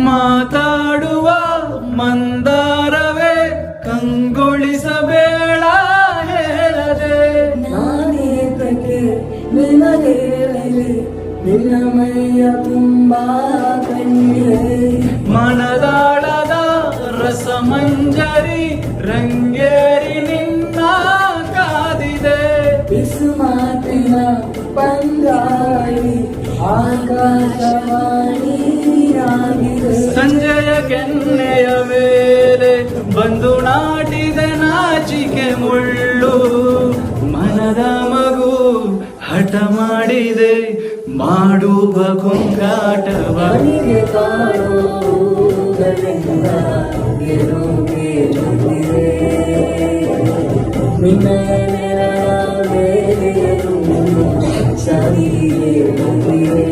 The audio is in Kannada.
ಮಾತಾಡುವ ಮಂದಾರವೇ ಕಂಗೊಳಿಸಬೇಡ ಹೇಳದೆ ನಾನೇತಕ್ಕೆ ನಿನಗೇಳಲಿ ನಿನ್ನ ಮೈಯ ತುಂಬಾ ಕಣ್ಣಿದೆ ಮನದಾಳದ ರಸಮಂಜರಿ ರಂಗೇರಿ ನಿನ್ನ ಕಾದಿದೆ ಬಿಸು ಮಾತಿನ ಪಂಗಾಳಿ ಆಕಾಶವಾಣಿಯಾಗಿದೆ ಸಂಜೆಯ ಕೆನ್ನೆಯ ವೇಳೆ ಬಂದು ನಾಟಿದೆ ನಾಚಿಕೆ ಮುಳ್ಳು ಮನದ ಮಗು ಹಠ ಮಾಡಿದೆ ಮಾಡುವ ಕೊಂಗಾಟವ ಮನೆಗೆ ಕಾಣುವುದರಿಂದ ಗೆಲುವಿಗೆ ಬಂದಿದೆ ನಿನ್ನ ನೆರಳ ಮೇಲೆಯದು ಸರಿಯೇ ಬಂದಿದೆ